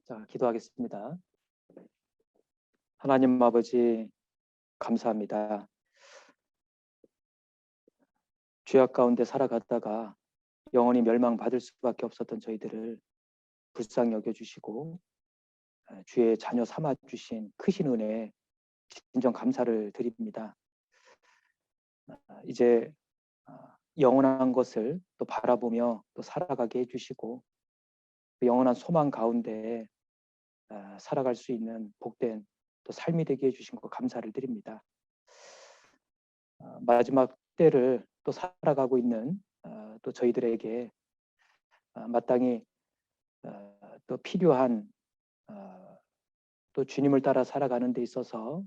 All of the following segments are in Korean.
자, 기도하겠습니다. 하나님 아버지, 감사합니다. 죄악 가운데 살아가다가 영원히 멸망받을 수밖에 없었던 저희들을 불쌍히 여겨주시고 주의 자녀 삼아주신 크신 은혜에 진정 감사를 드립니다. 이제 영원한 것을 또 바라보며 또 살아가게 해주시고 그 영원한 소망 가운데 살아갈 수 있는 복된 또 삶이 되게 해주신 것 감사를 드립니다. 마지막 때를 또 살아가고 있는 또 저희들에게 마땅히 또 필요한 또 주님을 따라 살아가는 데 있어서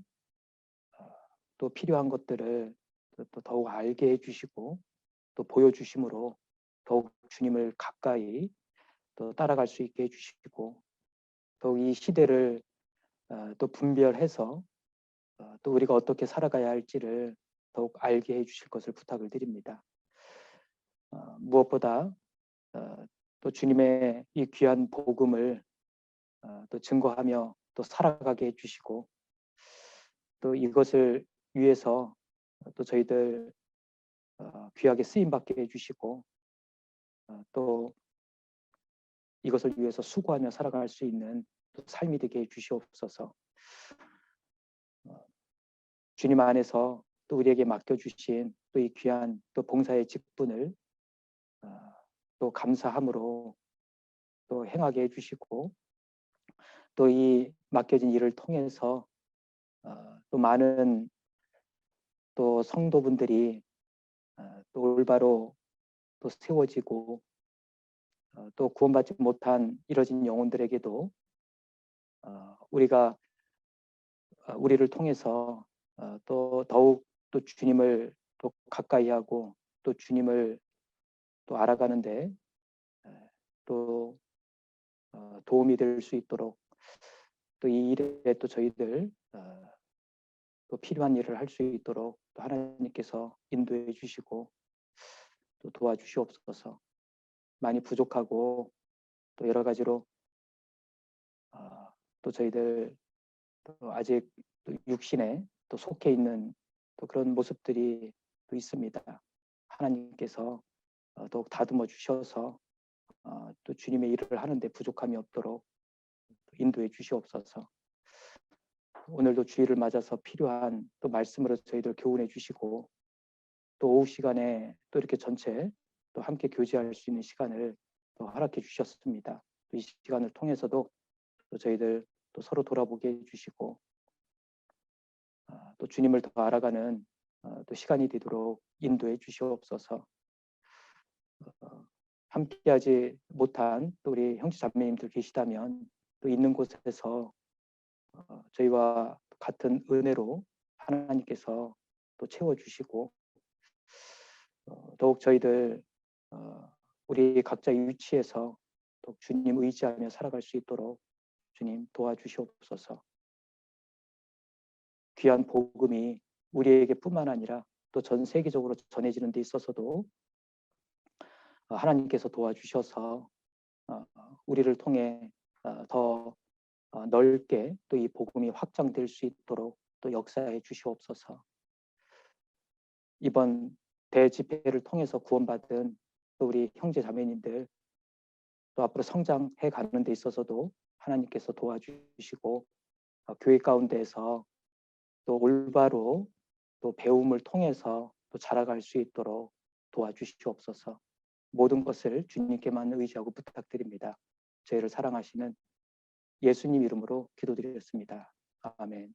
또 필요한 것들을 또 더욱 알게 해주시고 또 보여주심으로 더욱 주님을 가까이 또 따라갈 수 있게 해주시고 더욱 이 시대를 또 분별해서 또 우리가 어떻게 살아가야 할지를 더욱 알게 해주실 것을 부탁을 드립니다. 무엇보다 또 주님의 이 귀한 복음을 또 증거하며 또 살아가게 해주시고 또 이것을 위해서 또 저희들 귀하게 쓰임받게 해주시고 또 이것을 위해서 수고하며 살아갈 수 있는 또 삶이 되게 해주시옵소서. 주님 안에서 또 우리에게 맡겨주신 또 이 귀한 또 봉사의 직분을 또 감사함으로 또 행하게 해주시고 또 이 맡겨진 일을 통해서 또 많은 또 성도분들이 또 올바로 또 세워지고 또 구원받지 못한 이뤄진 영혼들에게도 우리가 우리를 통해서 또 더욱 또 주님을 또 가까이 하고 또 주님을 또 알아가는데 또 도움이 될 수 있도록 또 이 일에 또 저희들 또 필요한 일을 할 수 있도록 또 하나님께서 인도해 주시고 또 도와주시옵소서. 많이 부족하고 또 여러 가지로 또 저희들 또 아직 또 육신에 또 속해 있는 또 그런 모습들이 또 있습니다. 하나님께서 더욱 다듬어 주셔서 또 주님의 일을 하는데 부족함이 없도록 인도해 주시옵소서. 오늘도 주일을 맞아서 필요한 또 말씀으로 저희들 교훈해 주시고 또 오후 시간에 또 이렇게 전체 또 함께 교제할 수 있는 시간을 또 허락해 주셨습니다. 또 이 시간을 통해서도 또 저희들 또 서로 돌아보게 해주시고 또 주님을 더 알아가는 또 시간이 되도록 인도해 주시옵소서. 함께하지 못한 또 우리 형제 자매님들 계시다면 또 있는 곳에서 저희와 같은 은혜로 하나님께서 또 채워주시고 더욱 저희들 우리 각자의 위치에서 또 주님 의지하며 살아갈 수 있도록 주님 도와주시옵소서. 귀한 복음이 우리에게 뿐만 아니라 또 전 세계적으로 전해지는 데 있어서도 하나님께서 도와주셔서 우리를 통해 더 넓게 또 이 복음이 확장될 수 있도록 또 역사해 주시옵소서. 이번 대집회를 통해서 구원받은 또 우리 형제 자매님들 또 앞으로 성장해 가는 데 있어서도 하나님께서 도와주시고 교회 가운데에서 또 올바로 또 배움을 통해서 또 자라갈 수 있도록 도와주시옵소서. 모든 것을 주님께만 의지하고 부탁드립니다. 저희를 사랑하시는 예수님 이름으로 기도드렸습니다. 아멘.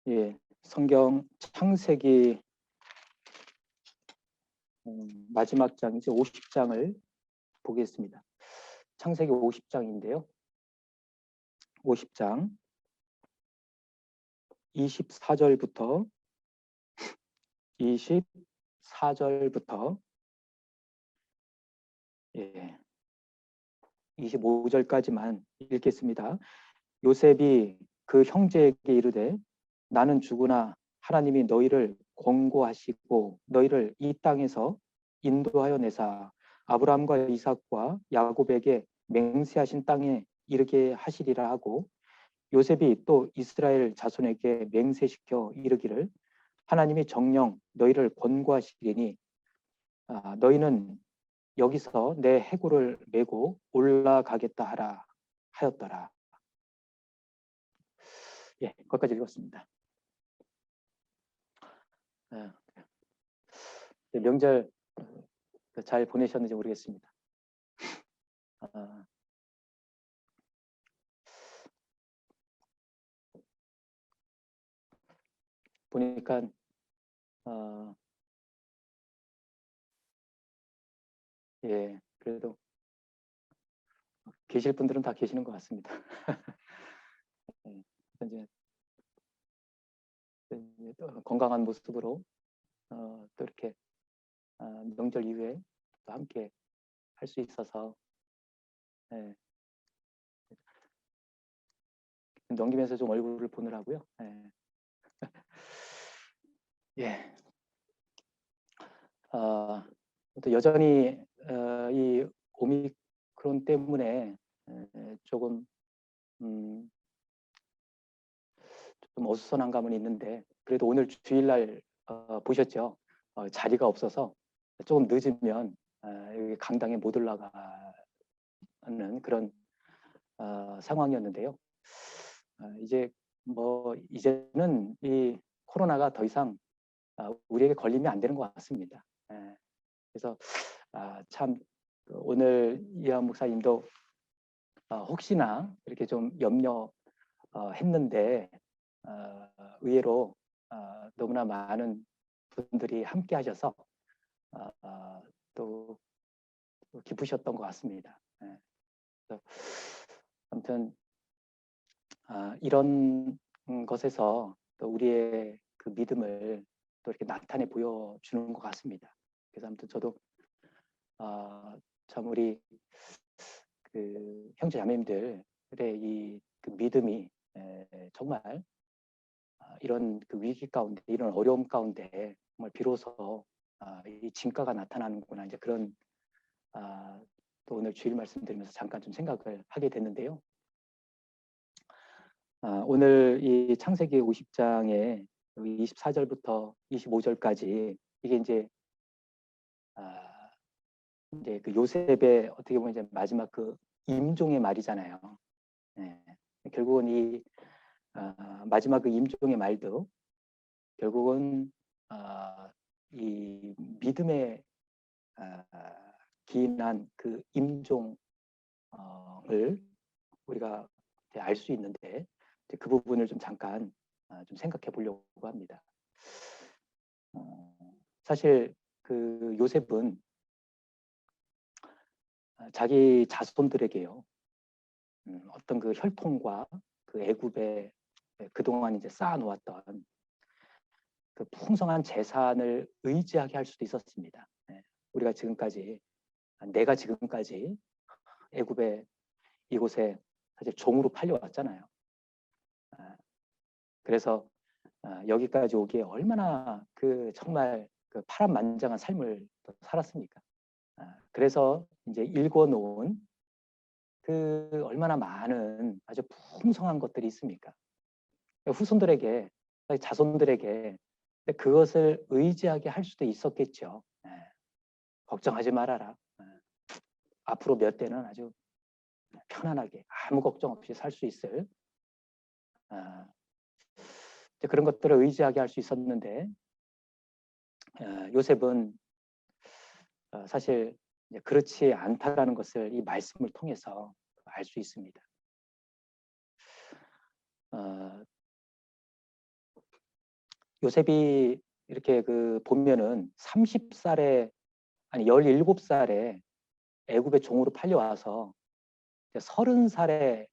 예, 성경 창세기 마지막 장 이제 50장을 보겠습니다. 창세기 50장인데요. 50장 24절부터 예, 25절까지만 읽겠습니다. 요셉이 그 형제에게 이르되 나는 죽으나 하나님이 너희를 권고하시고 너희를 이 땅에서 인도하여 내사 아브라함과 이삭과 야곱에게 맹세하신 땅에 이르게 하시리라 하고, 요셉이 또 이스라엘 자손에게 맹세시켜 이르기를 하나님이 정령 너희를 권고하시리니 너희는 여기서 내 해골을 메고 올라가겠다 하라 하였더라. 예, 거기까지 읽었습니다. 명절 잘 보내셨는지 모르겠습니다. 보니까 예, 그래도 계실 분들은 다 계시는 것 같습니다. 예, 이제 건강한 모습으로 또 이렇게 명절 이후에 또 함께 할 수 있어서 예, 넘기면서 좀 얼굴을 보느라고요. 예. 예. 또 여전히 이 오미크론 때문에 조금 좀 어수선한 감은 있는데, 그래도 오늘 주일날 보셨죠? 자리가 없어서 조금 늦으면 여기 강당에 못 올라가는 그런 상황이었는데요. 이제 이제는 이 코로나가 더 이상 우리에게 걸리면 안 되는 것 같습니다. 그래서 참 오늘 이한 목사님도 혹시나 이렇게 좀 염려했는데 의외로 너무나 많은 분들이 함께 하셔서 또 기쁘셨던 것 같습니다. 그래서 아무튼 이런 것에서 또 우리의 그 믿음을 또 이렇게 나타내 보여주는 것 같습니다. 그래서 아무튼 저도 참 우리 그 형제 자매님들의 이 그 믿음이 정말 이런 그 위기 가운데, 이런 어려움 가운데 정말 비로소 이 진가가 나타나는구나, 이제 그런 또 오늘 주일 말씀드리면서 잠깐 좀 생각을 하게 됐는데요. 오늘 이 창세기 50장에 24절부터 25절까지 이게 이제 이제 그 요셉의 어떻게 보면 이제 마지막 그 임종의 말이잖아요. 네. 결국은 이 마지막 그 임종의 말도 결국은 이 믿음에 기인한 그 임종을 우리가 알 수 있는데, 그 부분을 좀 잠깐 좀 생각해 보려고 합니다. 사실 그 요셉은 자기 자손들에게요, 어떤 그 혈통과 그 애굽에 그동안 이제 쌓아놓았던 그 풍성한 재산을 의지하게 할 수도 있었습니다. 우리가 지금까지, 내가 지금까지 애굽에 이곳에 사실 종으로 팔려왔잖아요. 그래서 여기까지 오기에 얼마나 그 정말 그 파란만장한 삶을 살았습니까? 그래서 이제 읽어놓은 그 얼마나 많은 아주 풍성한 것들이 있습니까? 후손들에게, 자손들에게 그것을 의지하게 할 수도 있었겠죠. 걱정하지 말아라. 앞으로 몇 대는 아주 편안하게 아무 걱정 없이 살 수 있을 그런 것들을 의지하게 할 수 있었는데, 요셉은 사실 그렇지 않다라는 것을 이 말씀을 통해서 알 수 있습니다. 요셉이 이렇게 그 보면은 30살에 아니 17살에 애굽의 종으로 팔려와서 30살에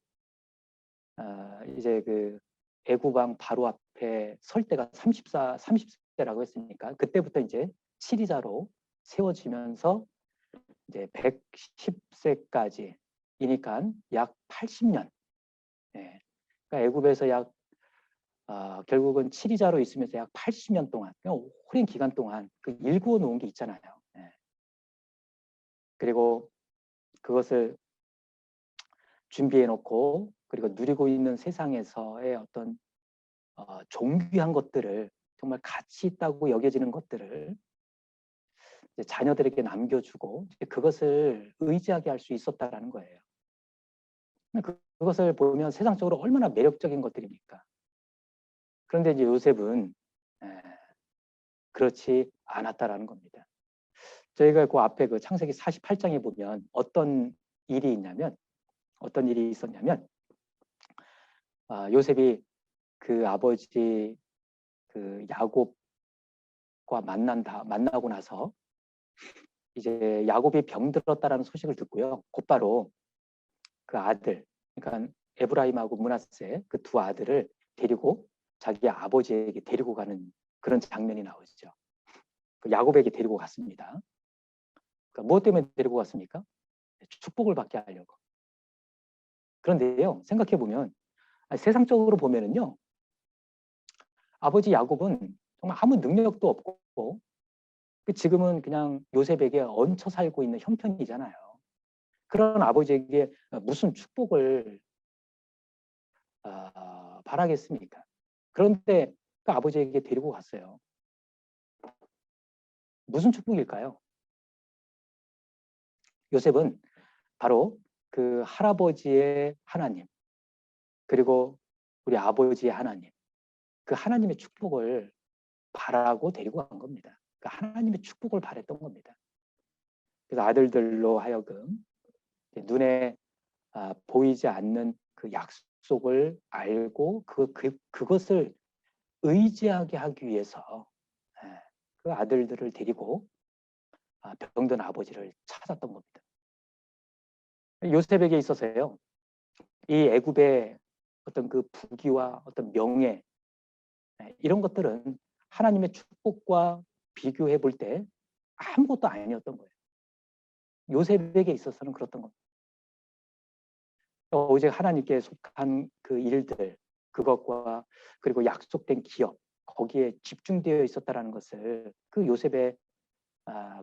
이제 그 애굽 왕 바로 앞에 설 때가 30세라고 했으니까 그때부터 이제 치리자로 세워지면서 이제 110세까지이니까 약 80년. 예. 그러니까 애굽에서 약 결국은 치리자로 있으면서 약 80년 동안, 그냥 오랜 기간 동안 그 일구어 놓은 게 있잖아요. 예. 그리고 그것을 준비해 놓고 그리고 누리고 있는 세상에서의 어떤 존귀한 것들을, 정말 가치 있다고 여겨지는 것들을 이제 자녀들에게 남겨주고 이제 그것을 의지하게 할 수 있었다라는 거예요. 그것을 보면 세상적으로 얼마나 매력적인 것들입니까? 그런데 이제 요셉은 그렇지 않았다라는 겁니다. 저희가 그 앞에 그 창세기 48장에 보면 어떤 일이 있었냐면 요셉이 그 아버지 그 야곱과 만나고 나서 이제 야곱이 병들었다라는 소식을 듣고요. 곧바로 그 아들, 그러니까 에브라임하고 므낫세 그 두 아들을 데리고 자기 아버지에게 데리고 가는 그런 장면이 나오죠. 그 야곱에게 데리고 갔습니다. 그러니까 무엇 때문에 데리고 갔습니까? 축복을 받게 하려고. 그런데요, 생각해 보면 세상적으로 보면은요, 아버지 야곱은 정말 아무 능력도 없고 지금은 그냥 요셉에게 얹혀 살고 있는 형편이잖아요. 그런 아버지에게 무슨 축복을 바라겠습니까? 그런데 그 아버지에게 데리고 갔어요. 무슨 축복일까요? 요셉은 바로 그 할아버지의 하나님, 그리고 우리 아버지의 하나님, 그 하나님의 축복을 바라고 데리고 간 겁니다. 그 하나님의 축복을 바랬던 겁니다. 그래서 아들들로 하여금 눈에 보이지 않는 그 약속을 알고 그것을 의지하게 하기 위해서 그 아들들을 데리고 병든 아버지를 찾았던 겁니다. 요셉에게 있어서요, 이 애굽의 어떤 그 부귀와 어떤 명예, 이런 것들은 하나님의 축복과 비교해 볼 때 아무것도 아니었던 거예요. 요셉에게 있어서는 그렇던 겁니다. 오직 하나님께 속한 그 일들, 그것과 그리고 약속된 기업, 거기에 집중되어 있었다는 것을 그 요셉의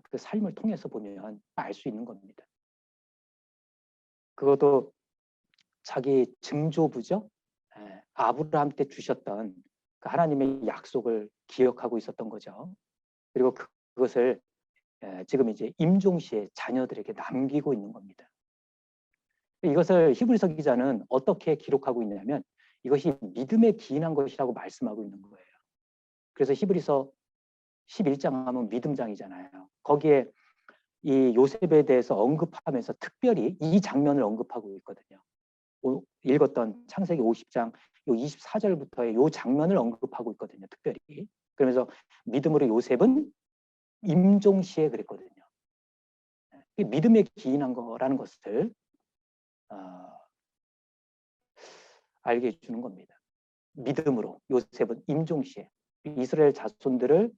그 삶을 통해서 보면 알 수 있는 겁니다. 그것도 자기 증조부죠. 아브라함 때 주셨던 그 하나님의 약속을 기억하고 있었던 거죠. 그리고 그것을 지금 이제 임종시에 자녀들에게 남기고 있는 겁니다. 이것을 히브리서 기자는 어떻게 기록하고 있냐면 이것이 믿음에 기인한 것이라고 말씀하고 있는 거예요. 그래서 히브리서 11장 하면 믿음장이잖아요. 거기에 이 요셉에 대해서 언급하면서 특별히 이 장면을 언급하고 있거든요. 읽었던 창세기 50장 요 24절부터의 요 장면을 언급하고 있거든요. 특별히. 그러면서 믿음으로 요셉은 임종시에 그랬거든요. 믿음에 기인한 거라는 것을 알게 해주는 겁니다. 믿음으로 요셉은 임종시에 이스라엘 자손들을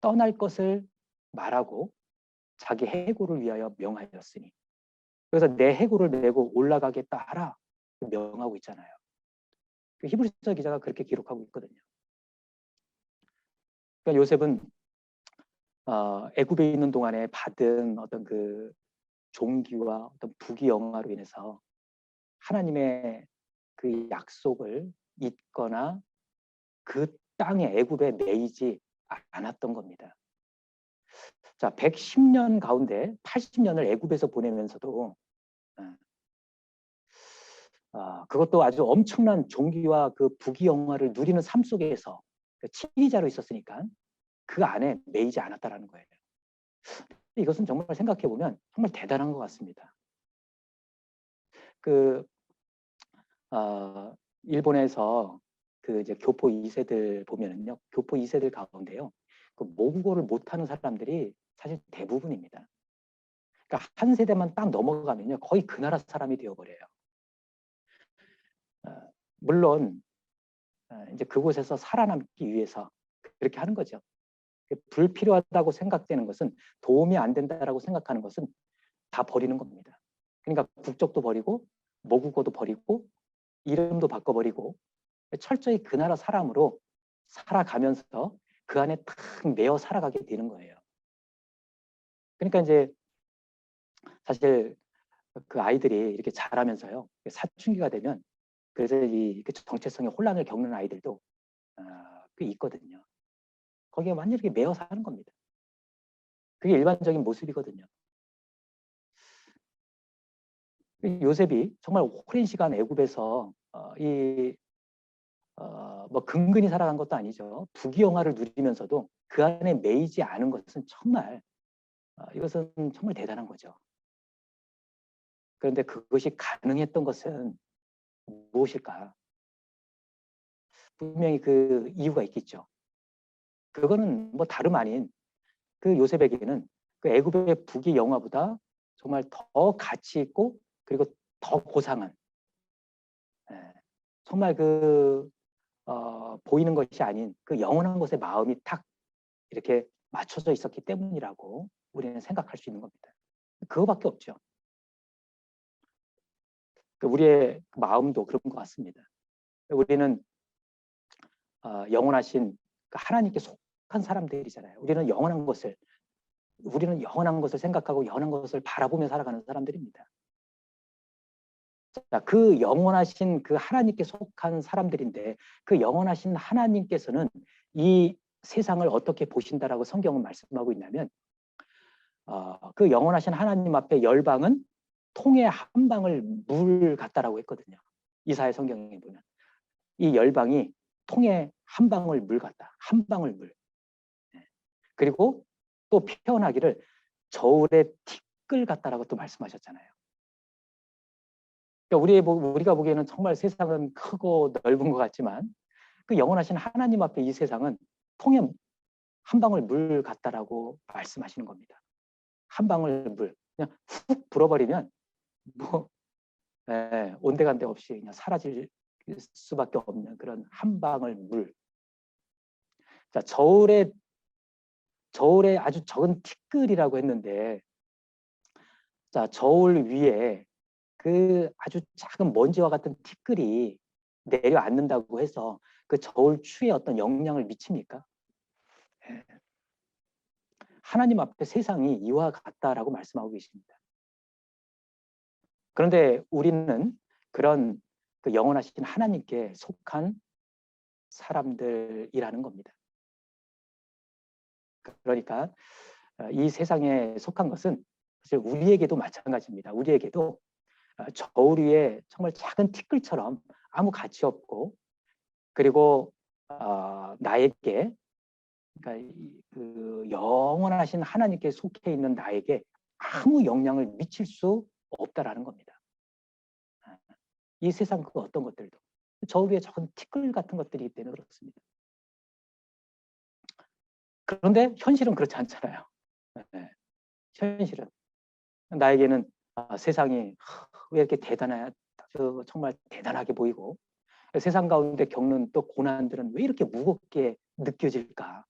떠날 것을 말하고 자기 해고를 위하여 명하였으니, 그래서 내 해고를 내고 올라가겠다 하라 명하고 있잖아요. 히브리서 기자가 그렇게 기록하고 있거든요. 그러니까 요셉은 애굽에 있는 동안에 받은 어떤 그 종기와 어떤 부귀영화로 인해서 하나님의 그 약속을 잊거나 그 땅에 애굽에 매이지 않았던 겁니다. 자, 110년 가운데 80년을 애굽에서 보내면서도 그것도 아주 엄청난 종기와 그 부귀영화를 누리는 삶 속에서 치리자로 있었으니까 그 안에 매이지 않았다라는 거예요. 이것은 정말 생각해 보면 정말 대단한 것 같습니다. 일본에서 그 이제 교포 2세들 보면은요, 교포 2세들 가운데요, 그 모국어를 못하는 사람들이 사실 대부분입니다. 그러니까 한 세대만 딱 넘어가면요, 거의 그 나라 사람이 되어버려요. 물론 이제 그곳에서 살아남기 위해서 그렇게 하는 거죠. 불필요하다고 생각되는 것은, 도움이 안 된다라고 생각하는 것은 다 버리는 겁니다. 그러니까 국적도 버리고 모국어도 버리고 이름도 바꿔버리고 철저히 그 나라 사람으로 살아가면서 그 안에 탁 매어 살아가게 되는 거예요. 그러니까 이제 사실 그 아이들이 이렇게 자라면서요, 사춘기가 되면 그래서 그 정체성의 혼란을 겪는 아이들도 꽤 있거든요. 거기에 완전히 이렇게 매여 사는 겁니다. 그게 일반적인 모습이거든요. 요셉이 정말 오랜 시간 애굽에서 뭐 근근히 살아간 것도 아니죠. 부귀영화를 누리면서도 그 안에 매이지 않은 것은 정말 이것은 정말 대단한 거죠. 그런데 그것이 가능했던 것은 무엇일까? 분명히 그 이유가 있겠죠. 그거는 뭐 다름 아닌 그 요셉에게는 그 애굽의 부귀영화보다 정말 더 가치 있고 그리고 더 고상한, 정말 보이는 것이 아닌 그 영원한 것에 마음이 탁 이렇게 맞춰져 있었기 때문이라고 우리는 생각할 수 있는 겁니다. 그거밖에 없죠. 우리의 마음도 그런 것 같습니다. 우리는 영원하신 하나님께 속한 사람들이잖아요. 우리는 영원한 것을 생각하고 영원한 것을 바라보며 살아가는 사람들입니다. 자, 그 영원하신 그 하나님께 속한 사람들인데 그 영원하신 하나님께서는 이 세상을 어떻게 보신다라고 성경은 말씀하고 있냐면 그 영원하신 하나님 앞에 열방은 통에 한 방울 물 같다라고 했거든요. 이사야 성경에 보면 이 열방이 통에 한 방울 물 같다. 한 방울 물. 그리고 또 표현하기를 저울의 티끌 같다라고 또 말씀하셨잖아요. 그러니까 우리가 보기에는 정말 세상은 크고 넓은 것 같지만 그 영원하신 하나님 앞에 이 세상은 통에 한 방울 물 같다라고 말씀하시는 겁니다. 한 방울 물 그냥 훅 불어버리면 뭐 온데간데 없이 그냥 사라질 수밖에 없는 그런 한 방울 물. 자, 저울에 아주 적은 티끌이라고 했는데, 자, 저울 위에 그 아주 작은 먼지와 같은 티끌이 내려앉는다고 해서 그 저울 추에 어떤 영향을 미칩니까? 하나님 앞에 세상이 이와 같다라고 말씀하고 계십니다. 그런데 우리는 그런 그 영원하신 하나님께 속한 사람들이라는 겁니다. 그러니까 이 세상에 속한 것은 사실 우리에게도 마찬가지입니다. 우리에게도 저울 위에 정말 작은 티끌처럼 아무 가치 없고 그리고 나에게 그러니까 그 영원하신 하나님께 속해 있는 나에게 아무 영향을 미칠 수 없다라는 겁니다. 이 세상 그 어떤 것들도 저울 위에 작은 티끌 같은 것들이기 때문에 그렇습니다. 그런데 현실은 그렇지 않잖아요. 현실은 나에게는 세상이 왜 이렇게 정말 대단하게 보이고 세상 가운데 겪는 또 고난들은 왜 이렇게 무겁게 느껴질까?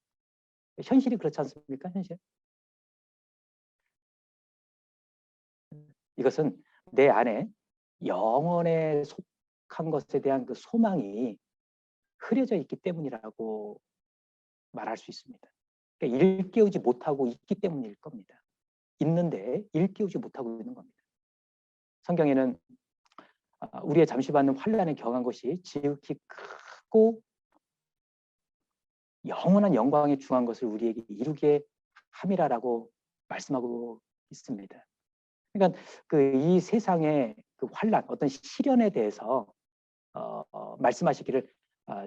현실이 그렇지 않습니까? 현실. 이것은 내 안에 영원에 속한 것에 대한 그 소망이 흐려져 있기 때문이라고 말할 수 있습니다. 그러니까 일깨우지 못하고 있기 때문일 겁니다. 있는데 일깨우지 못하고 있는 겁니다. 성경에는 우리의 잠시 받는 환난에 경한 것이 지극히 크고 영원한 영광에 중한 것을 우리에게 이루게 함이라라고 말씀하고 있습니다. 그러니까 이 세상의 그 환난, 어떤 시련에 대해서 말씀하시기를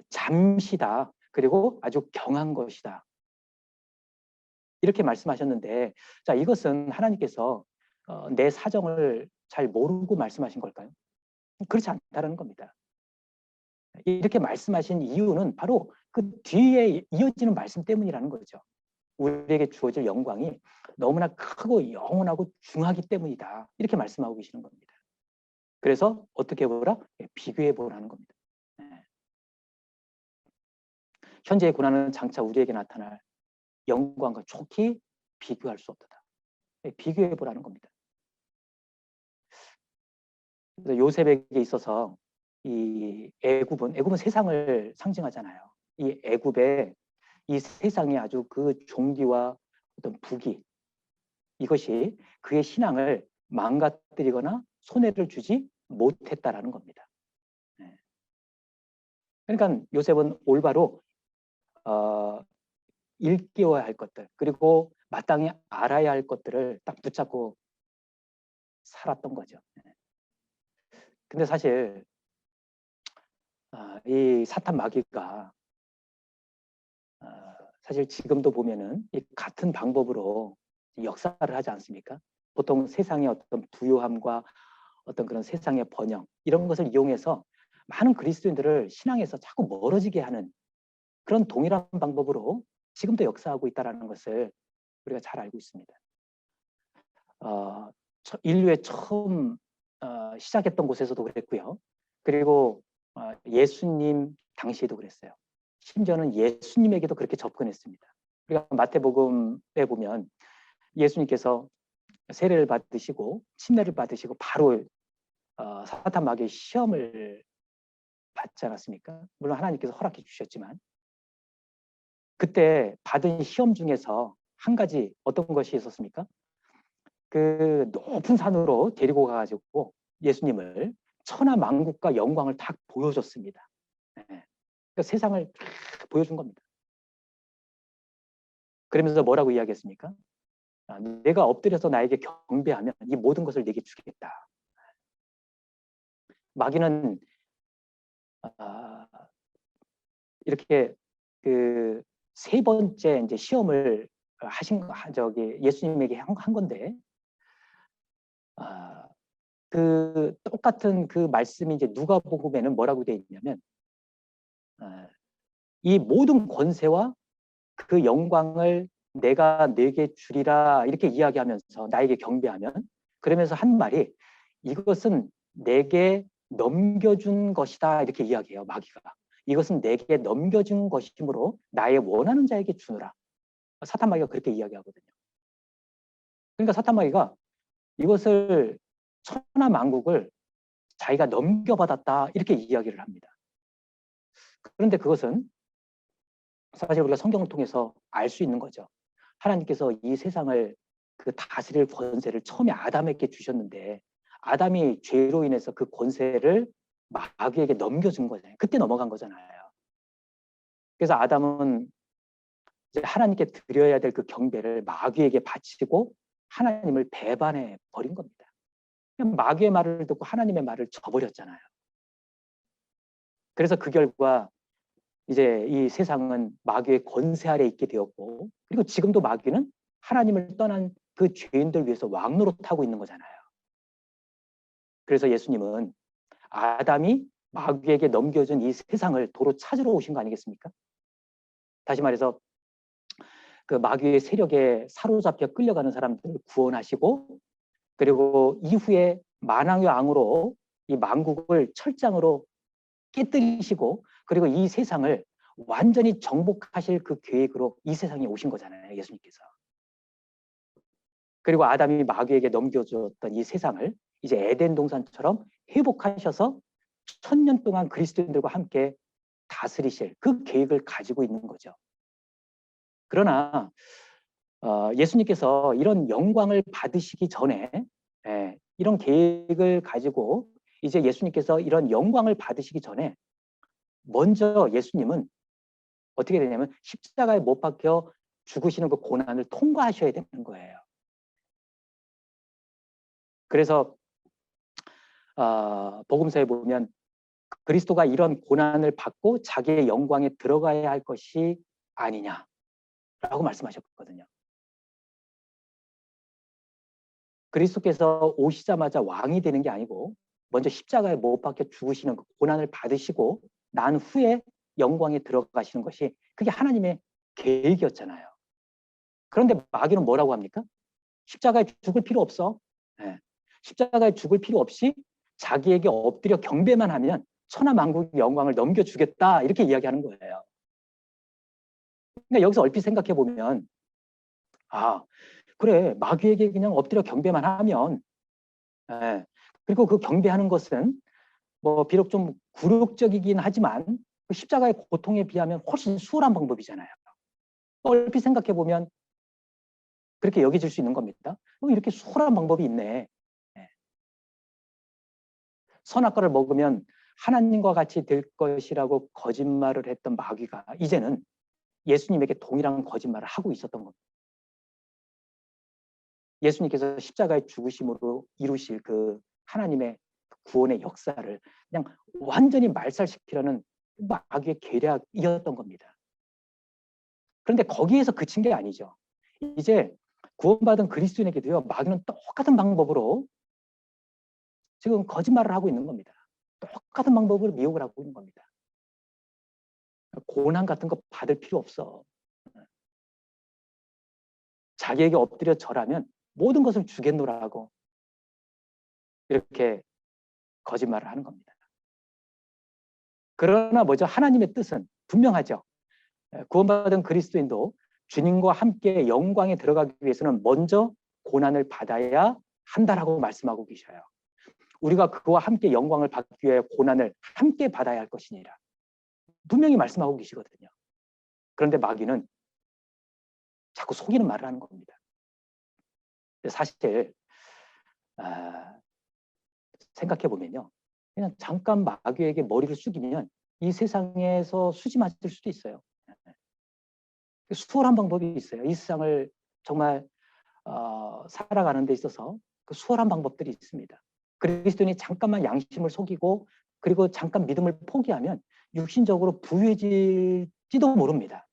잠시다. 그리고 아주 경한 것이다. 이렇게 말씀하셨는데, 자, 이것은 하나님께서 내 사정을 잘 모르고 말씀하신 걸까요? 그렇지 않다는 겁니다. 이렇게 말씀하신 이유는 바로 그 뒤에 이어지는 말씀 때문이라는 거죠. 우리에게 주어질 영광이 너무나 크고 영원하고 중하기 때문이다. 이렇게 말씀하고 계시는 겁니다. 그래서 어떻게 보라? 비교해 보라는 겁니다. 현재의 고난은 장차 우리에게 나타날 영광과 좋게 비교할 수 없다. 비교해 보라는 겁니다. 그래서 요셉에게 있어서 이 애굽은 세상을 상징하잖아요. 이 애굽의 이 세상의 아주 그 종기와 어떤 부귀, 이것이 그의 신앙을 망가뜨리거나 손해를 주지 못했다라는 겁니다. 그러니까 요셉은 올바로 일깨워야 할 것들, 그리고 마땅히 알아야 할 것들을 딱 붙잡고 살았던 거죠. 근데 사실 이 사탄 마귀가 사실 지금도 보면은 이 같은 방법으로 역사를 하지 않습니까? 보통 세상의 어떤 부요함과 어떤 그런 세상의 번영, 이런 것을 이용해서 많은 그리스도인들을 신앙에서 자꾸 멀어지게 하는 그런 동일한 방법으로 지금도 역사하고 있다는 것을 우리가 잘 알고 있습니다. 인류의 처음 시작했던 곳에서도 그랬고요. 그리고 예수님 당시에도 그랬어요. 심지어는 예수님에게도 그렇게 접근했습니다. 우리가 마태복음에 보면 예수님께서 세례를 받으시고 침례를 받으시고 바로 사탄 마귀의 시험을 받지 않았습니까? 물론 하나님께서 허락해 주셨지만 그때 받은 시험 중에서 한 가지 어떤 것이 있었습니까? 그 높은 산으로 데리고 가가지고 예수님을 천하만국과 영광을 다 보여줬습니다. 그러니까 세상을 다 보여준 겁니다. 그러면서 뭐라고 이야기했습니까? 내가 엎드려서 나에게 경배하면 이 모든 것을 내게 주겠다. 마귀는 이렇게 그 세 번째 이제 시험을 예수님에게 한 건데 그 똑같은 그 말씀이 이제 누가복음에는 뭐라고 되어 있냐면 이 모든 권세와 그 영광을 내가 내게 주리라 이렇게 이야기하면서 나에게 경배하면 그러면서 한 말이 이것은 내게 넘겨준 것이다 이렇게 이야기해요. 마귀가. 이것은 내게 넘겨준 것이므로 나의 원하는 자에게 주느라. 사탄 마귀가 그렇게 이야기하거든요. 그러니까 사탄 마귀가 이것을 천하만국을 자기가 넘겨받았다 이렇게 이야기를 합니다. 그런데 그것은 사실 우리가 성경을 통해서 알 수 있는 거죠. 하나님께서 이 세상을 그 다스릴 권세를 처음에 아담에게 주셨는데 아담이 죄로 인해서 그 권세를 마귀에게 넘겨준 거잖아요. 그때 넘어간 거잖아요. 그래서 아담은 이제 하나님께 드려야 될 그 경배를 마귀에게 바치고 하나님을 배반해 버린 겁니다. 마귀의 말을 듣고 하나님의 말을 저버렸잖아요. 그래서 그 결과 이제 이 세상은 마귀의 권세 아래 있게 되었고 그리고 지금도 마귀는 하나님을 떠난 그 죄인들 위해서 왕노릇하고 있는 거잖아요. 그래서 예수님은 아담이 마귀에게 넘겨준 이 세상을 도로 찾으러 오신 거 아니겠습니까? 다시 말해서 그 마귀의 세력에 사로잡혀 끌려가는 사람들을 구원하시고 그리고 이후에 만왕의 왕으로 이 만국을 철장으로 깨뜨리시고 그리고 이 세상을 완전히 정복하실 그 계획으로 이 세상에 오신 거잖아요. 예수님께서. 그리고 아담이 마귀에게 넘겨줬던 이 세상을 이제 에덴 동산처럼 회복하셔서 1000년 동안 그리스도인들과 함께 다스리실 그 계획을 가지고 있는 거죠. 그러나 예수님께서 이런 영광을 받으시기 전에 이런 계획을 가지고 이제 예수님께서 이런 영광을 받으시기 전에 먼저 예수님은 어떻게 되냐면 십자가에 못 박혀 죽으시는 그 고난을 통과하셔야 되는 거예요. 그래서 복음서에 보면 그리스도가 이런 고난을 받고 자기의 영광에 들어가야 할 것이 아니냐라고 말씀하셨거든요. 그리스도께서 오시자마자 왕이 되는 게 아니고 먼저 십자가에 못 박혀 죽으시는 그 고난을 받으시고 난 후에 영광에 들어가시는 것이 그게 하나님의 계획이었잖아요. 그런데 마귀는 뭐라고 합니까? 십자가에 죽을 필요 없어. 십자가에 죽을 필요 없이 자기에게 엎드려 경배만 하면 천하만국의 영광을 넘겨주겠다 이렇게 이야기하는 거예요. 그러니까 여기서 얼핏 생각해 보면 그래 마귀에게 그냥 엎드려 경배만 하면 그리고 그 경배하는 것은 뭐 비록 좀 굴욕적이긴 하지만 그 십자가의 고통에 비하면 훨씬 수월한 방법이잖아요. 얼핏 생각해 보면 그렇게 여겨질 수 있는 겁니다. 이렇게 수월한 방법이 있네. 선악과를 먹으면 하나님과 같이 될 것이라고 거짓말을 했던 마귀가 이제는 예수님에게 동일한 거짓말을 하고 있었던 겁니다. 예수님께서 십자가의 죽으심으로 이루실 그 하나님의 구원의 역사를 그냥 완전히 말살시키려는 마귀의 계략이었던 겁니다. 그런데 거기에서 그친 게 아니죠. 이제 구원받은 그리스도인에게도요, 마귀는 똑같은 방법으로 지금 거짓말을 하고 있는 겁니다. 똑같은 방법으로 미혹을 하고 있는 겁니다. 고난 같은 거 받을 필요 없어. 자기에게 엎드려 절하면 모든 것을 주겠노라고 이렇게 거짓말을 하는 겁니다. 그러나 뭐죠? 하나님의 뜻은 분명하죠. 구원받은 그리스도인도 주님과 함께 영광에 들어가기 위해서는 먼저 고난을 받아야 한다라고 말씀하고 계셔요. 우리가 그와 함께 영광을 받기 위해 고난을 함께 받아야 할 것이니라. 분명히 말씀하고 계시거든요. 그런데 마귀는 자꾸 속이는 말을 하는 겁니다. 사실 생각해 보면요, 그냥 잠깐 마귀에게 머리를 숙이면 이 세상에서 수지 맞을 수도 있어요. 수월한 방법이 있어요. 이 세상을 정말 살아가는 데 있어서 그 수월한 방법들이 있습니다. 그리스도인이 잠깐만 양심을 속이고 그리고 잠깐 믿음을 포기하면 육신적으로 부유해질지도 모릅니다.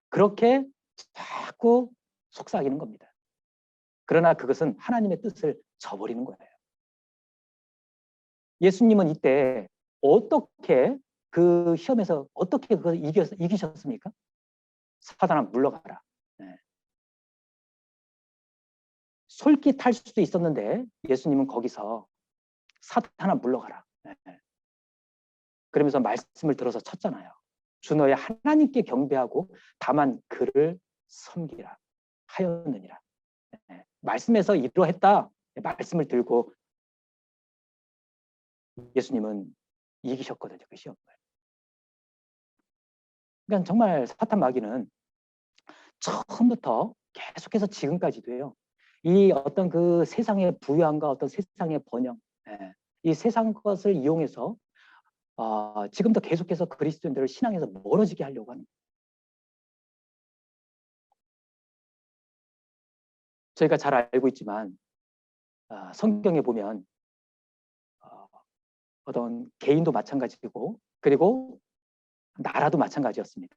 그렇게 자꾸 속삭이는 겁니다. 그러나 그것은 하나님의 뜻을 저버리는 거예요. 예수님은 이때 어떻게 그 시험에서 어떻게 그걸 이기셨습니까? 사단아 물러가라. 네. 솔깃할 수도 있었는데 예수님은 거기서 사탄아 물러가라. 네. 그러면서 말씀을 들어서 쳤잖아요. 주 너의 하나님께 경배하고 다만 그를 섬기라 하였느니라. 네. 말씀에서 이러했다. 말씀을 들고 예수님은 이기셨거든요. 그 시험을. 그러니까 정말 사탄 마귀는 처음부터 계속해서 지금까지도요. 이 어떤 그 세상의 부유함과 어떤 세상의 번영, 이 세상 것을 이용해서 지금도 계속해서 그리스도인들을 신앙에서 멀어지게 하려고 하는 거예요. 저희가 잘 알고 있지만 성경에 보면 어떤 개인도 마찬가지고 그리고 나라도 마찬가지였습니다.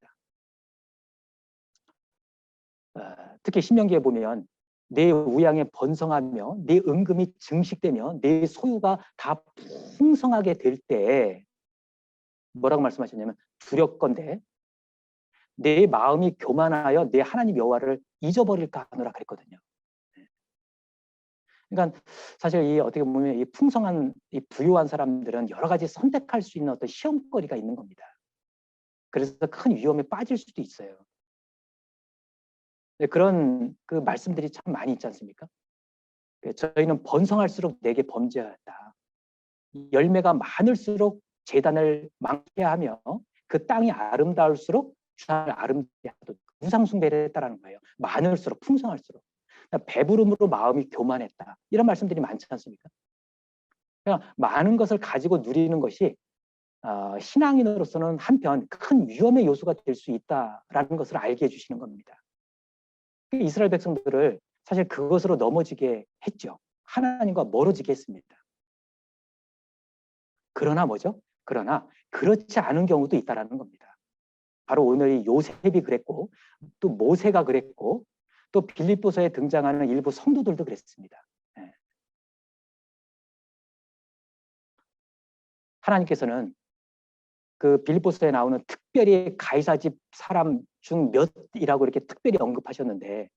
특히 신명기에 보면 내 우양에 번성하며 내 은금이 증식되며 내 소유가 다 풍성하게 될 때 뭐라고 말씀하셨냐면 두렵건대 내 마음이 교만하여 내 하나님 여호와를 잊어버릴까 하노라 그랬거든요. 그러니까 사실 이 어떻게 보면 이 풍성한 이 부유한 사람들은 여러 가지 선택할 수 있는 어떤 시험거리가 있는 겁니다. 그래서 큰 위험에 빠질 수도 있어요. 그런 그 말씀들이 참 많이 있지 않습니까? 저희는 번성할수록 내게 범죄하였다. 열매가 많을수록 제단을 망케하며 그 땅이 아름다울수록 주상을 아름답게 하도록 우상숭배를 했다라는 거예요. 많을수록 풍성할수록. 배부름으로 마음이 교만했다. 이런 말씀들이 많지 않습니까? 그냥 많은 것을 가지고 누리는 것이 신앙인으로서는 한편 큰 위험의 요소가 될 수 있다라는 것을 알게 해주시는 겁니다. 이스라엘 백성들을 사실 그것으로 넘어지게 했죠. 하나님과 멀어지게 했습니다. 그러나 뭐죠? 그러나 그렇지 않은 경우도 있다라는 겁니다. 바로 오늘 이 요셉이 그랬고 또 모세가 그랬고 또 빌립보서에 등장하는 일부 성도들도 그랬습니다. 하나님께서는 그 빌립보서에 나오는 특별히 가이사 집 사람 중 몇이라고 이렇게 특별히 언급하셨는데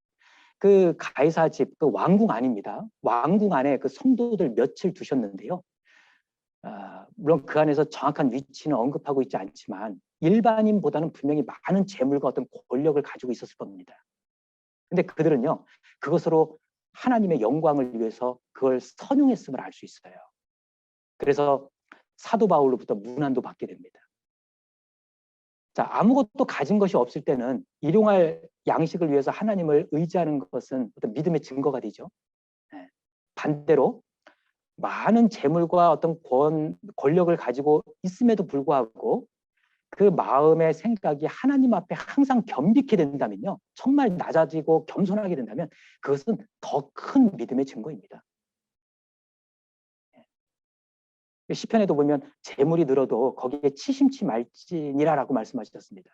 그 가이사 집, 그 왕궁 아닙니다. 왕궁 안에 그 성도들 몇을 두셨는데요. 물론 그 안에서 정확한 위치는 언급하고 있지 않지만 일반인보다는 분명히 많은 재물과 어떤 권력을 가지고 있었을 겁니다. 근데 그들은요, 그것으로 하나님의 영광을 위해서 그걸 선용했음을 알 수 있어요. 그래서 사도 바울로부터 문안도 받게 됩니다. 자, 아무것도 가진 것이 없을 때는 일용할 양식을 위해서 하나님을 의지하는 것은 어떤 믿음의 증거가 되죠. 반대로 많은 재물과 어떤 권력을 가지고 있음에도 불구하고 그 마음의 생각이 하나님 앞에 항상 겸비케 된다면요. 정말 낮아지고 겸손하게 된다면 그것은 더 큰 믿음의 증거입니다. 시편에도 보면 재물이 늘어도 거기에 치심치 말지니라라고 말씀하셨습니다.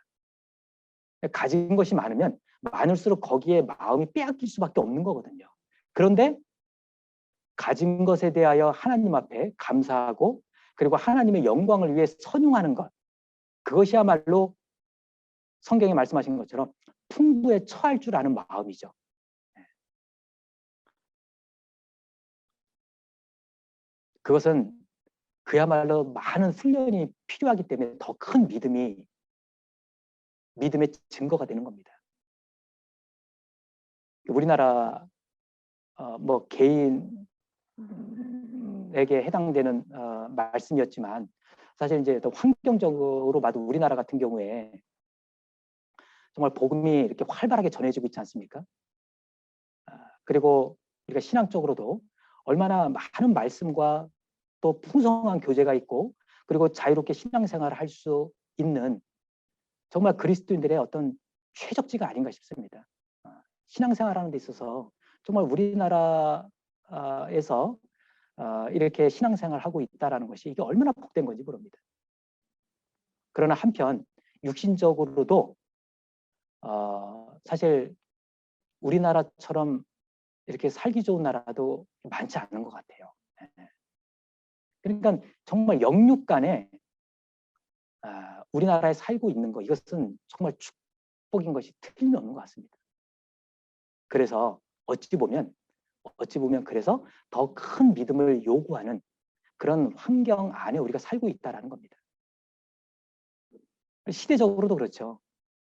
가진 것이 많으면 많을수록 거기에 마음이 빼앗길 수밖에 없는 거거든요. 그런데 가진 것에 대하여 하나님 앞에 감사하고 그리고 하나님의 영광을 위해 선용하는 것, 그것이야말로 성경에 말씀하신 것처럼 풍부에 처할 줄 아는 마음이죠. 그것은 그야말로 많은 훈련이 필요하기 때문에 더 큰 믿음의 증거가 되는 겁니다. 우리나라 뭐 개인에게 해당되는 말씀이었지만 사실 이제 또 환경적으로 봐도 우리나라 같은 경우에 정말 복음이 이렇게 활발하게 전해지고 있지 않습니까? 그리고 우리가 신앙적으로도 얼마나 많은 말씀과 또 풍성한 교제가 있고 그리고 자유롭게 신앙생활을 할 수 있는 정말 그리스도인들의 어떤 최적지가 아닌가 싶습니다. 신앙생활하는 데 있어서 정말 우리나라에서 이렇게 신앙생활하고 있다는 것이 이게 얼마나 복된 건지 모릅니다. 그러나 한편 육신적으로도 사실 우리나라처럼 이렇게 살기 좋은 나라도 많지 않은 것 같아요. 그러니까 정말 영육 간에 우리나라에 살고 있는 거 이것은 정말 축복인 것이 틀림없는 것 같습니다. 그래서 어찌 보면 그래서 더 큰 믿음을 요구하는 그런 환경 안에 우리가 살고 있다는 겁니다. 시대적으로도 그렇죠.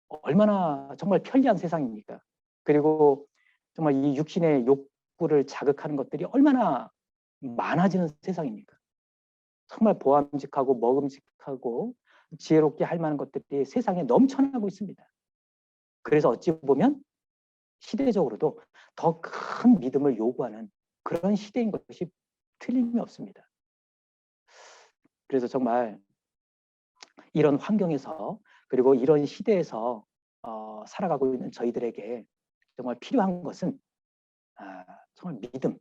얼마나 정말 편리한 세상입니까? 그리고 정말 이 육신의 욕구를 자극하는 것들이 얼마나 많아지는 세상입니까? 정말 보암직하고 먹음직하고 지혜롭게 할 만한 것들이 세상에 넘쳐나고 있습니다. 그래서 어찌 보면 시대적으로도 더 큰 믿음을 요구하는 그런 시대인 것이 틀림이 없습니다. 그래서 정말 이런 환경에서 그리고 이런 시대에서 살아가고 있는 저희들에게 정말 필요한 것은 정말 믿음,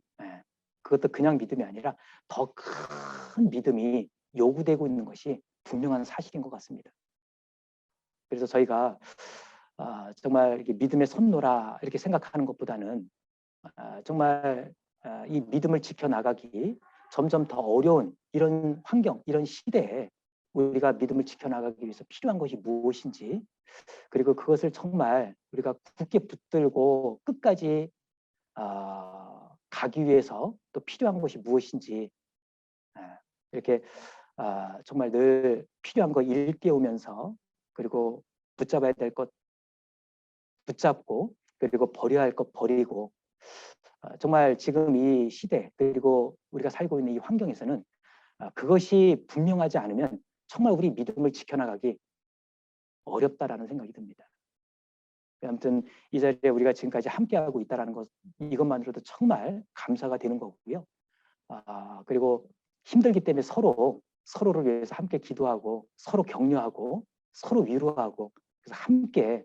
그것도 그냥 믿음이 아니라 더 큰 믿음이 요구되고 있는 것이 분명한 사실인 것 같습니다. 그래서 저희가 정말 이렇게 믿음의 선노라 이렇게 생각하는 것보다는 정말 이 믿음을 지켜나가기 점점 더 어려운 이런 환경, 이런 시대에 우리가 믿음을 지켜나가기 위해서 필요한 것이 무엇인지 그리고 그것을 정말 우리가 굳게 붙들고 끝까지 가기 위해서 또 필요한 것이 무엇인지 이렇게 정말 늘 필요한 거 일깨우면서 그리고 붙잡아야 될 것 붙잡고 그리고 버려야 할 것 버리고 정말 지금 이 시대 그리고 우리가 살고 있는 이 환경에서는 그것이 분명하지 않으면 정말 우리 믿음을 지켜나가기 어렵다라는 생각이 듭니다. 아무튼 이 자리에 우리가 지금까지 함께하고 있다는 것 이것만으로도 정말 감사가 되는 거고요. 그리고 힘들기 때문에 서로를 위해서 함께 기도하고 서로 격려하고 서로 위로하고 그래서 함께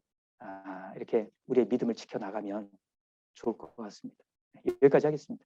이렇게 우리의 믿음을 지켜나가면 좋을 것 같습니다. 여기까지 하겠습니다.